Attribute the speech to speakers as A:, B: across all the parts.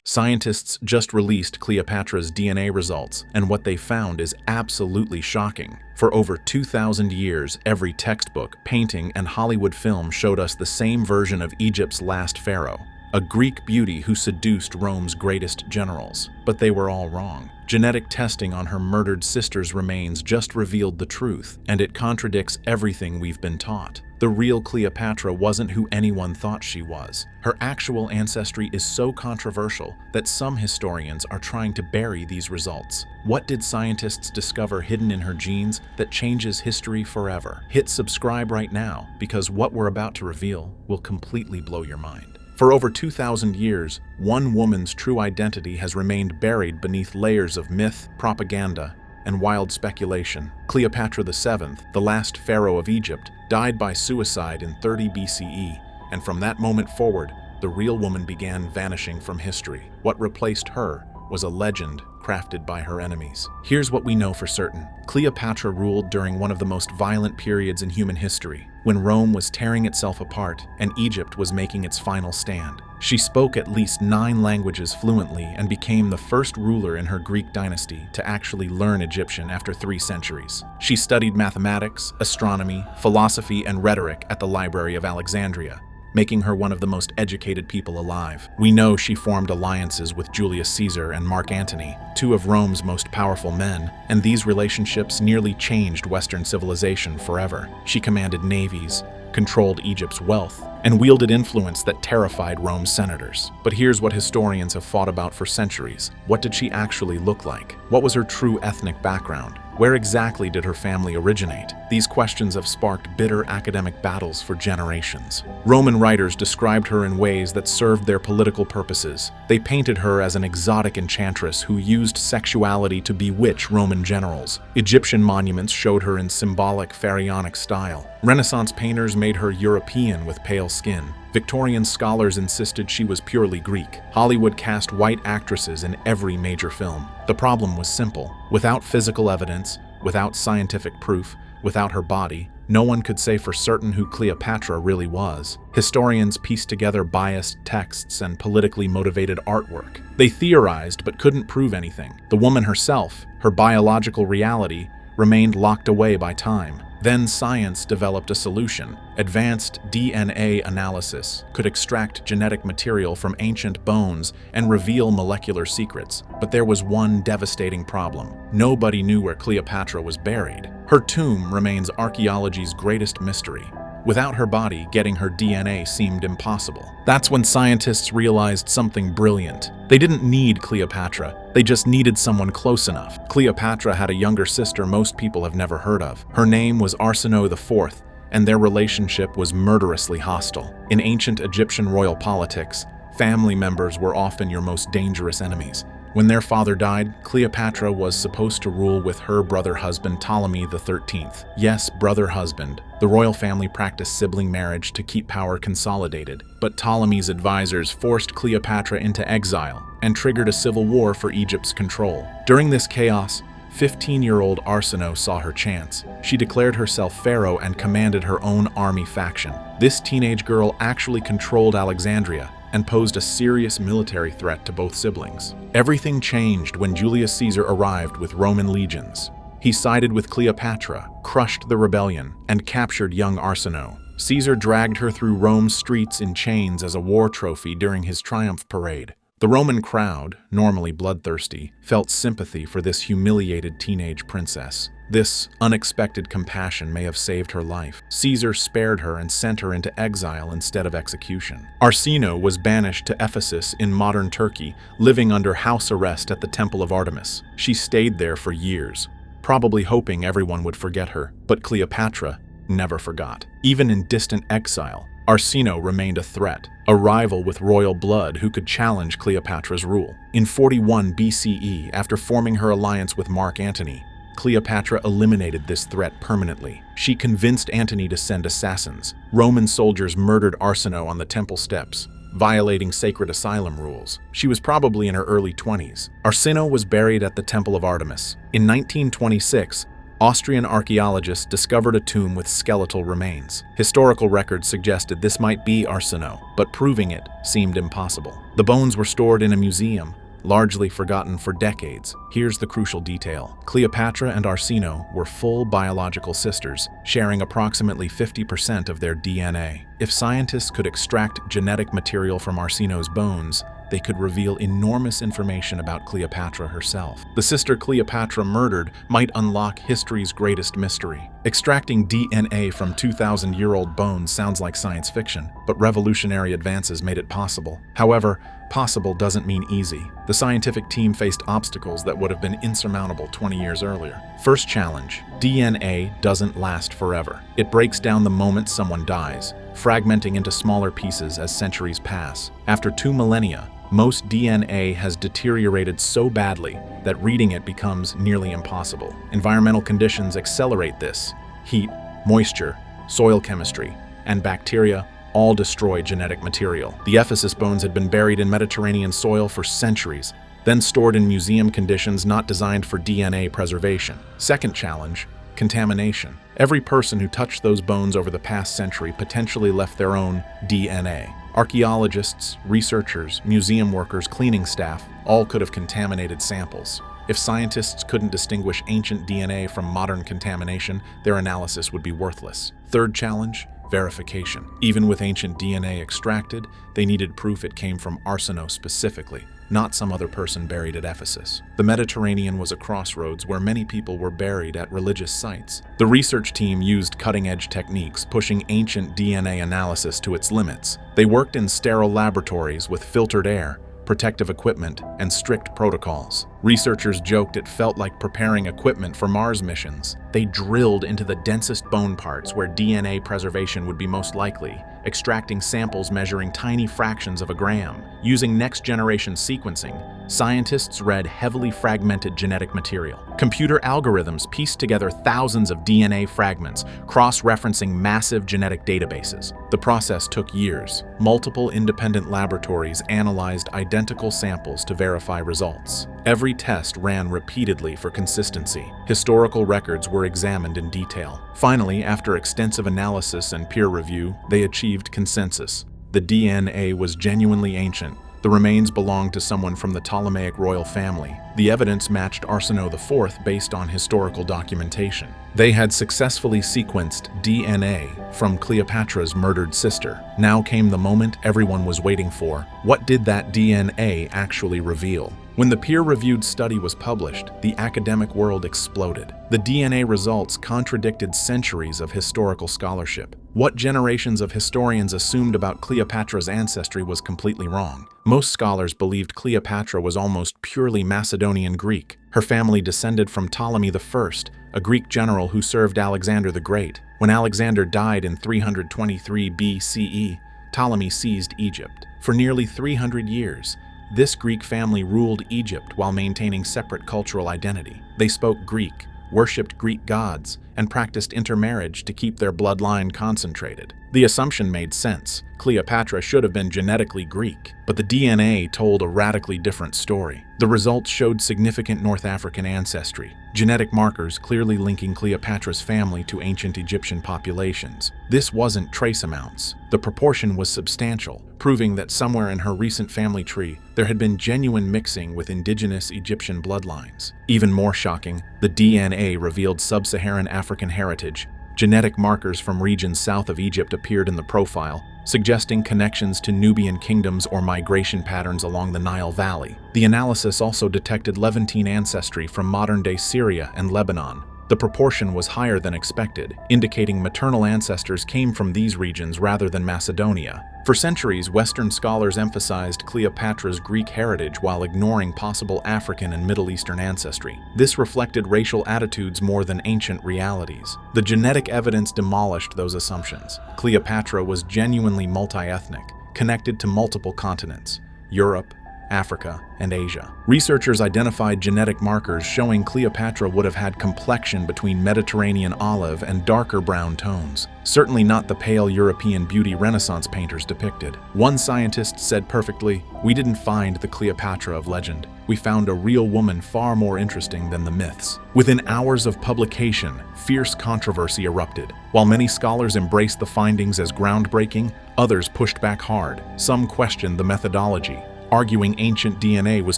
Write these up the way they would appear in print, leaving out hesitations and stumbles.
A: Scientists just released Cleopatra's DNA results, and what they found is absolutely shocking. For over 2,000 years, every textbook, painting, and Hollywood film showed us the same version of Egypt's last pharaoh, a Greek beauty who seduced Rome's greatest generals. But they were all wrong. Genetic testing on her murdered sister's remains just revealed the truth, and it contradicts everything we've been taught. The real Cleopatra wasn't who anyone thought she was. Her actual ancestry is so controversial that some historians are trying to bury these results. What did scientists discover hidden in her genes that changes history forever? Hit subscribe right now, because what we're about to reveal will completely blow your mind. For over 2,000 years, one woman's true identity has remained buried beneath layers of myth, propaganda, and wild speculation. Cleopatra VII, the last pharaoh of Egypt, died by suicide in 30 BCE, and from that moment forward, the real woman began vanishing from history. What replaced her was a legend crafted by her enemies. Here's what we know for certain. Cleopatra ruled during one of the most violent periods in human history, when Rome was tearing itself apart and Egypt was making its final stand. She spoke at least 9 languages fluently and became the first ruler in her Greek dynasty to actually learn Egyptian after 3 centuries. She studied mathematics, astronomy, philosophy, and rhetoric at the Library of Alexandria, making her one of the most educated people alive. We know she formed alliances with Julius Caesar and Mark Antony, 2 of Rome's most powerful men, and these relationships nearly changed Western civilization forever. She commanded navies, controlled Egypt's wealth, and wielded influence that terrified Rome's senators. But here's what historians have fought about for centuries. What did she actually look like? What was her true ethnic background? Where exactly did her family originate? These questions have sparked bitter academic battles for generations. Roman writers described her in ways that served their political purposes. They painted her as an exotic enchantress who used sexuality to bewitch Roman generals. Egyptian monuments showed her in symbolic pharaonic style. Renaissance painters made her European with pale skin. Victorian scholars insisted she was purely Greek. Hollywood cast white actresses in every major film. The problem was simple. Without physical evidence, without scientific proof, without her body, no one could say for certain who Cleopatra really was. Historians pieced together biased texts and politically motivated artwork. They theorized but couldn't prove anything. The woman herself, her biological reality, remained locked away by time. Then science developed a solution. Advanced DNA analysis could extract genetic material from ancient bones and reveal molecular secrets. But there was one devastating problem. Nobody knew where Cleopatra was buried. Her tomb remains archaeology's greatest mystery. Without her body, getting her DNA seemed impossible. That's when scientists realized something brilliant. They didn't need Cleopatra, they just needed someone close enough. Cleopatra had a younger sister most people have never heard of. Her name was Arsinoe IV, and their relationship was murderously hostile. In ancient Egyptian royal politics, family members were often your most dangerous enemies. When their father died, Cleopatra was supposed to rule with her brother-husband Ptolemy XIII. Yes, brother-husband. The royal family practiced sibling marriage to keep power consolidated, but Ptolemy's advisors forced Cleopatra into exile and triggered a civil war for Egypt's control. During this chaos, 15-year-old Arsinoe saw her chance. She declared herself pharaoh and commanded her own army faction. This teenage girl actually controlled Alexandria and posed a serious military threat to both siblings. Everything changed when Julius Caesar arrived with Roman legions. He sided with Cleopatra, crushed the rebellion, and captured young Arsinoe. Caesar dragged her through Rome's streets in chains as a war trophy during his triumph parade. The Roman crowd, normally bloodthirsty, felt sympathy for this humiliated teenage princess. This unexpected compassion may have saved her life. Caesar spared her and sent her into exile instead of execution. Arsinoe was banished to Ephesus in modern Turkey, living under house arrest at the Temple of Artemis. She stayed there for years, probably hoping everyone would forget her. But Cleopatra never forgot. Even in distant exile, Arsinoe remained a threat, a rival with royal blood who could challenge Cleopatra's rule. In 41 BCE, after forming her alliance with Mark Antony, Cleopatra eliminated this threat permanently. She convinced Antony to send assassins. Roman soldiers murdered Arsinoe on the temple steps, violating sacred asylum rules. She was probably in her early 20s. Arsinoe was buried at the Temple of Artemis. In 1926, Austrian archaeologists discovered a tomb with skeletal remains. Historical records suggested this might be Arsinoe, but proving it seemed impossible. The bones were stored in a museum, largely forgotten for decades. Here's the crucial detail. Cleopatra and Arsinoe were full biological sisters, sharing approximately 50% of their DNA. If scientists could extract genetic material from Arsinoe's bones, they could reveal enormous information about Cleopatra herself. The sister Cleopatra murdered might unlock history's greatest mystery. Extracting DNA from 2,000-year-old bones sounds like science fiction, but revolutionary advances made it possible. However, possible doesn't mean easy. The scientific team faced obstacles that would have been insurmountable 20 years earlier. First challenge: DNA doesn't last forever. It breaks down the moment someone dies, fragmenting into smaller pieces as centuries pass. After 2 millennia, most DNA has deteriorated so badly that reading it becomes nearly impossible. Environmental conditions accelerate this. Heat, moisture, soil chemistry, and bacteria all destroy genetic material. The Ephesus bones had been buried in Mediterranean soil for centuries, then stored in museum conditions not designed for DNA preservation. Second challenge: contamination. Every person who touched those bones over the past century potentially left their own DNA. Archaeologists, researchers, museum workers, cleaning staff all could have contaminated samples. If scientists couldn't distinguish ancient DNA from modern contamination, their analysis would be worthless. Third challenge: verification. Even with ancient DNA extracted, they needed proof it came from Arsinoe specifically, not some other person buried at Ephesus. The Mediterranean was a crossroads where many people were buried at religious sites. The research team used cutting-edge techniques, pushing ancient DNA analysis to its limits. They worked in sterile laboratories with filtered air, protective equipment, and strict protocols. Researchers joked it felt like preparing equipment for Mars missions. They drilled into the densest bone parts where DNA preservation would be most likely, extracting samples measuring tiny fractions of a gram. Using next-generation sequencing, scientists read heavily fragmented genetic material. Computer algorithms pieced together thousands of DNA fragments, cross-referencing massive genetic databases. The process took years. Multiple independent laboratories analyzed identical samples to verify results. Every test ran repeatedly for consistency. Historical records were examined in detail. Finally, after extensive analysis and peer review, they achieved consensus. The DNA was genuinely ancient. The remains belonged to someone from the Ptolemaic royal family. The evidence matched Arsinoe IV based on historical documentation. They had successfully sequenced DNA from Cleopatra's murdered sister. Now came the moment everyone was waiting for. What did that DNA actually reveal? When the peer-reviewed study was published, the academic world exploded. The DNA results contradicted centuries of historical scholarship. What generations of historians assumed about Cleopatra's ancestry was completely wrong. Most scholars believed Cleopatra was almost purely Macedonian Greek. Her family descended from Ptolemy I, a Greek general who served Alexander the Great. When Alexander died in 323 BCE, Ptolemy seized Egypt. For nearly 300 years, this Greek family ruled Egypt while maintaining separate cultural identity. They spoke Greek, worshipped Greek gods, and practiced intermarriage to keep their bloodline concentrated. The assumption made sense. Cleopatra should have been genetically Greek, but the DNA told a radically different story. The results showed significant North African ancestry, genetic markers clearly linking Cleopatra's family to ancient Egyptian populations. This wasn't trace amounts. The proportion was substantial, proving that somewhere in her recent family tree, there had been genuine mixing with indigenous Egyptian bloodlines. Even more shocking, the DNA revealed sub-Saharan African heritage. Genetic markers from regions south of Egypt appeared in the profile, suggesting connections to Nubian kingdoms or migration patterns along the Nile Valley. The analysis also detected Levantine ancestry from modern-day Syria and Lebanon. The proportion was higher than expected, indicating maternal ancestors came from these regions rather than Macedonia. For centuries, Western scholars emphasized Cleopatra's Greek heritage while ignoring possible African and Middle Eastern ancestry. This reflected racial attitudes more than ancient realities. The genetic evidence demolished those assumptions. Cleopatra was genuinely multi-ethnic, connected to multiple continents: Europe, Africa, and Asia. Researchers identified genetic markers showing Cleopatra would have had complexion between Mediterranean olive and darker brown tones, certainly not the pale European beauty Renaissance painters depicted. One scientist said perfectly, "We didn't find the Cleopatra of legend. We found a real woman far more interesting than the myths." Within hours of publication, fierce controversy erupted. While many scholars embraced the findings as groundbreaking, others pushed back hard. Some questioned the methodology, arguing ancient DNA was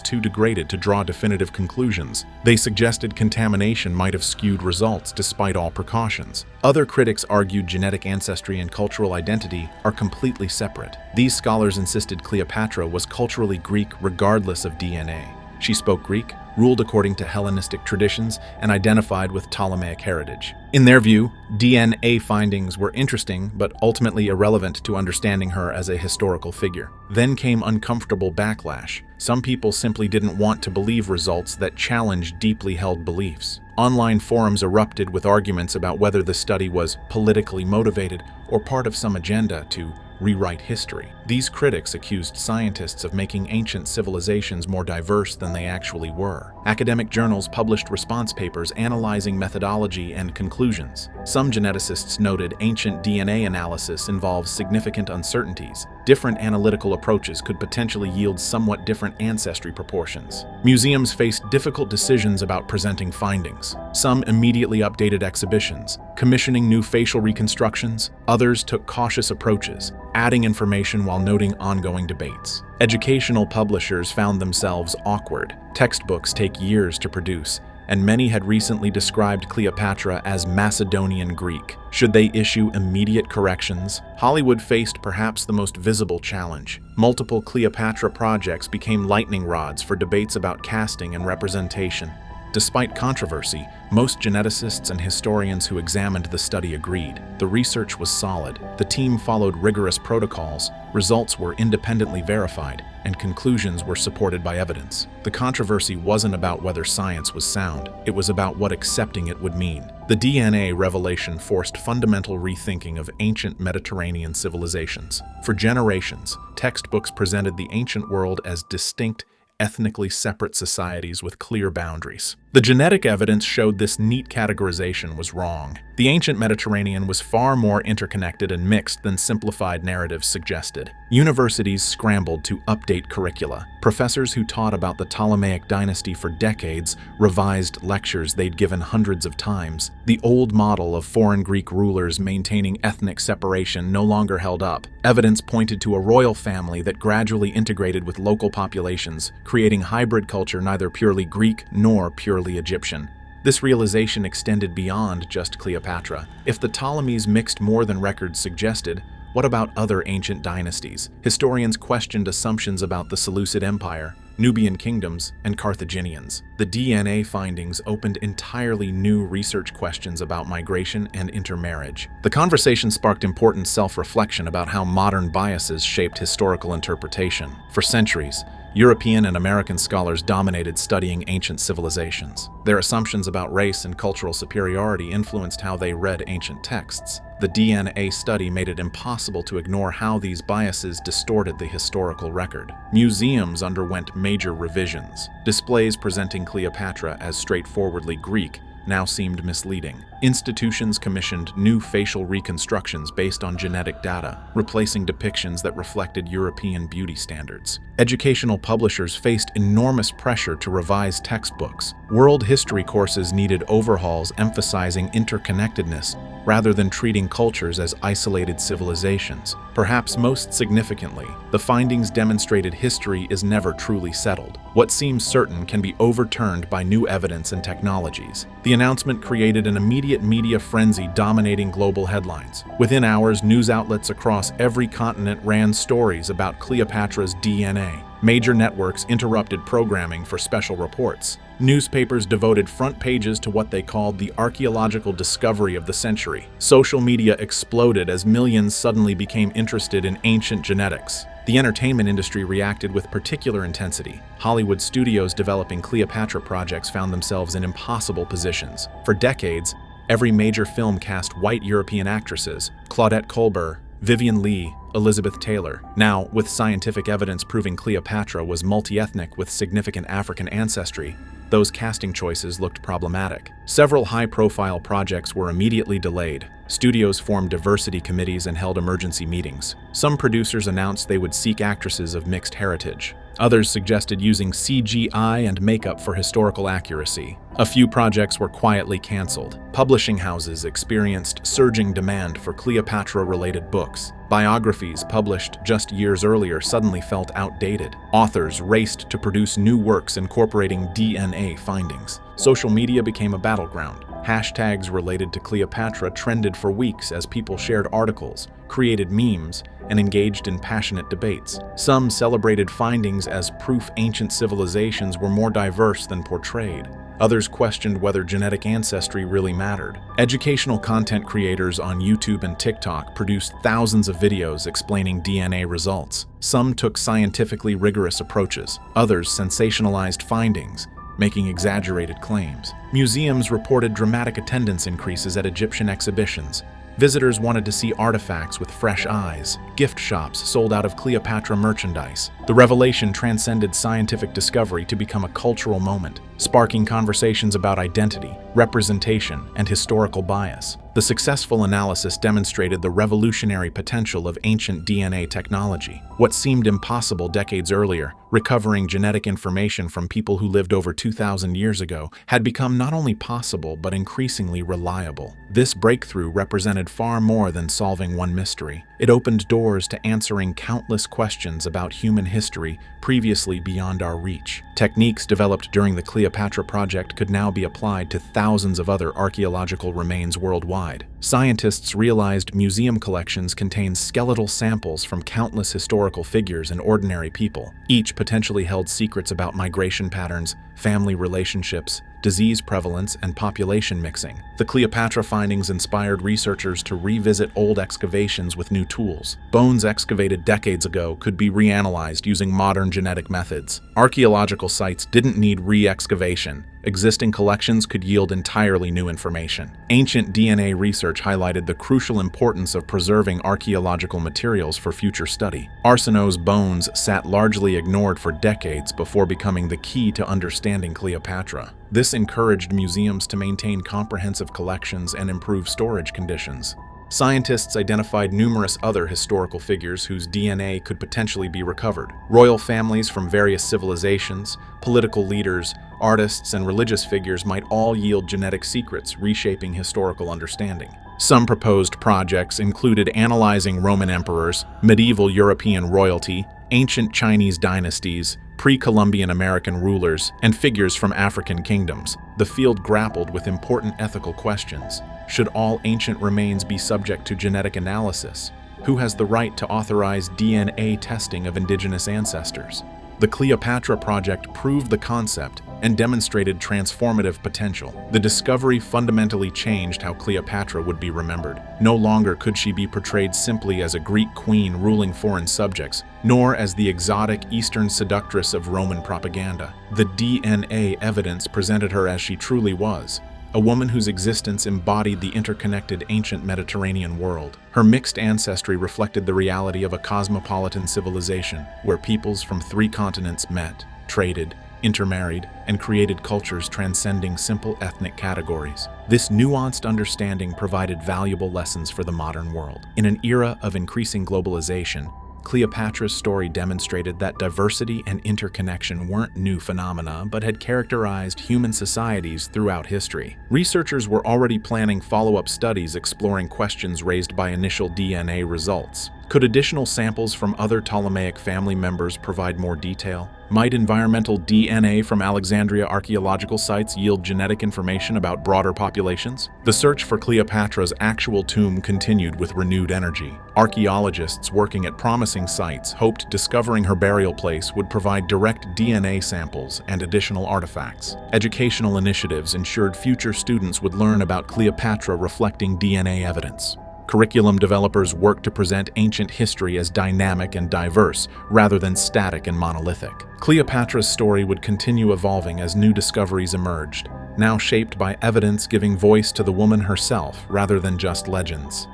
A: too degraded to draw definitive conclusions. They suggested contamination might have skewed results despite all precautions. Other critics argued genetic ancestry and cultural identity are completely separate. These scholars insisted Cleopatra was culturally Greek regardless of DNA. She spoke Greek, ruled according to Hellenistic traditions, and identified with Ptolemaic heritage. In their view, DNA findings were interesting but ultimately irrelevant to understanding her as a historical figure. Then came uncomfortable backlash. Some people simply didn't want to believe results that challenged deeply held beliefs. Online forums erupted with arguments about whether the study was politically motivated or part of some agenda to rewrite history. These critics accused scientists of making ancient civilizations more diverse than they actually were. Academic journals published response papers analyzing methodology and conclusions. Some geneticists noted ancient DNA analysis involves significant uncertainties. Different analytical approaches could potentially yield somewhat different ancestry proportions. Museums faced difficult decisions about presenting findings. Some immediately updated exhibitions, commissioning new facial reconstructions. Others took cautious approaches, adding information while noting ongoing debates. Educational publishers found themselves awkward. Textbooks take years to produce, and many had recently described Cleopatra as Macedonian Greek. Should they issue immediate corrections? Hollywood faced perhaps the most visible challenge. Multiple Cleopatra projects became lightning rods for debates about casting and representation. Despite controversy, most geneticists and historians who examined the study agreed. The research was solid, the team followed rigorous protocols, results were independently verified, and conclusions were supported by evidence. The controversy wasn't about whether science was sound, it was about what accepting it would mean. The DNA revelation forced fundamental rethinking of ancient Mediterranean civilizations. For generations, textbooks presented the ancient world as distinct, ethnically separate societies with clear boundaries. The genetic evidence showed this neat categorization was wrong. The ancient Mediterranean was far more interconnected and mixed than simplified narratives suggested. Universities scrambled to update curricula. Professors who taught about the Ptolemaic dynasty for decades revised lectures they'd given hundreds of times. The old model of foreign Greek rulers maintaining ethnic separation no longer held up. Evidence pointed to a royal family that gradually integrated with local populations, creating hybrid culture neither purely Greek nor purely Egyptian. This realization extended beyond just Cleopatra. If the Ptolemies mixed more than records suggested, what about other ancient dynasties? Historians questioned assumptions about the Seleucid Empire, Nubian kingdoms, and Carthaginians. The DNA findings opened entirely new research questions about migration and intermarriage. The conversation sparked important self-reflection about how modern biases shaped historical interpretation. For centuries, European and American scholars dominated studying ancient civilizations. Their assumptions about race and cultural superiority influenced how they read ancient texts. The DNA study made it impossible to ignore how these biases distorted the historical record. Museums underwent major revisions. Displays presenting Cleopatra as straightforwardly Greek now seemed misleading. Institutions commissioned new facial reconstructions based on genetic data, replacing depictions that reflected European beauty standards. Educational publishers faced enormous pressure to revise textbooks. World history courses needed overhauls emphasizing interconnectedness rather than treating cultures as isolated civilizations. Perhaps most significantly, the findings demonstrated history is never truly settled. What seems certain can be overturned by new evidence and technologies. The announcement created an immediate media frenzy dominating global headlines. Within hours, news outlets across every continent ran stories about Cleopatra's DNA. Major networks interrupted programming for special reports. Newspapers devoted front pages to what they called the archaeological discovery of the century. Social media exploded as millions suddenly became interested in ancient genetics. The entertainment industry reacted with particular intensity. Hollywood studios developing Cleopatra projects found themselves in impossible positions. For decades, every major film cast white European actresses, Claudette Colbert, Vivian Leigh, Elizabeth Taylor. Now, with scientific evidence proving Cleopatra was multi-ethnic with significant African ancestry, those casting choices looked problematic. Several high-profile projects were immediately delayed. Studios formed diversity committees and held emergency meetings. Some producers announced they would seek actresses of mixed heritage. Others suggested using CGI and makeup for historical accuracy. A few projects were quietly canceled. Publishing houses experienced surging demand for Cleopatra-related books. Biographies published just years earlier suddenly felt outdated. Authors raced to produce new works incorporating DNA findings. Social media became a battleground. Hashtags related to Cleopatra trended for weeks as people shared articles, created memes, and engaged in passionate debates. Some celebrated findings as proof ancient civilizations were more diverse than portrayed. Others questioned whether genetic ancestry really mattered. Educational content creators on YouTube and TikTok produced thousands of videos explaining DNA results. Some took scientifically rigorous approaches. Others sensationalized findings, making exaggerated claims. Museums reported dramatic attendance increases at Egyptian exhibitions. Visitors wanted to see artifacts with fresh eyes. Gift shops sold out of Cleopatra merchandise. The revelation transcended scientific discovery to become a cultural moment, sparking conversations about identity, representation, and historical bias. The successful analysis demonstrated the revolutionary potential of ancient DNA technology. What seemed impossible decades earlier, recovering genetic information from people who lived over 2,000 years ago, had become not only possible but increasingly reliable. This breakthrough represented far more than solving one mystery. It opened doors to answering countless questions about human history previously beyond our reach. Techniques developed during the Cleopatra project could now be applied to thousands of other archaeological remains worldwide. Scientists realized museum collections contain skeletal samples from countless historical figures and ordinary people. Each potentially held secrets about migration patterns, family relationships, disease prevalence, and population mixing. The Cleopatra findings inspired researchers to revisit old excavations with new tools. Bones excavated decades ago could be reanalyzed using modern genetic methods. Archaeological sites didn't need re-excavation. Existing collections could yield entirely new information. Ancient DNA research highlighted the crucial importance of preserving archaeological materials for future study. Arsinoe's bones sat largely ignored for decades before becoming the key to understanding Cleopatra. This encouraged museums to maintain comprehensive collections and improve storage conditions. Scientists identified numerous other historical figures whose DNA could potentially be recovered. Royal families from various civilizations, political leaders, artists, and religious figures might all yield genetic secrets, reshaping historical understanding. Some proposed projects included analyzing Roman emperors, medieval European royalty, ancient Chinese dynasties, pre-Columbian American rulers, and figures from African kingdoms. The field grappled with important ethical questions. Should all ancient remains be subject to genetic analysis? Who has the right to authorize DNA testing of indigenous ancestors? The Cleopatra project proved the concept and demonstrated transformative potential. The discovery fundamentally changed how Cleopatra would be remembered. No longer could she be portrayed simply as a Greek queen ruling foreign subjects, nor as the exotic Eastern seductress of Roman propaganda. The DNA evidence presented her as she truly was, a woman whose existence embodied the interconnected ancient Mediterranean world. Her mixed ancestry reflected the reality of a cosmopolitan civilization where peoples from 3 continents met, traded, intermarried, and created cultures transcending simple ethnic categories. This nuanced understanding provided valuable lessons for the modern world. In an era of increasing globalization, Cleopatra's story demonstrated that diversity and interconnection weren't new phenomena but had characterized human societies throughout history. Researchers were already planning follow-up studies exploring questions raised by initial DNA results. Could additional samples from other Ptolemaic family members provide more detail? Might environmental DNA from Alexandria archaeological sites yield genetic information about broader populations? The search for Cleopatra's actual tomb continued with renewed energy. Archaeologists working at promising sites hoped discovering her burial place would provide direct DNA samples and additional artifacts. Educational initiatives ensured future students would learn about Cleopatra reflecting DNA evidence. Curriculum developers worked to present ancient history as dynamic and diverse, rather than static and monolithic. Cleopatra's story would continue evolving as new discoveries emerged, now shaped by evidence giving voice to the woman herself rather than just legends.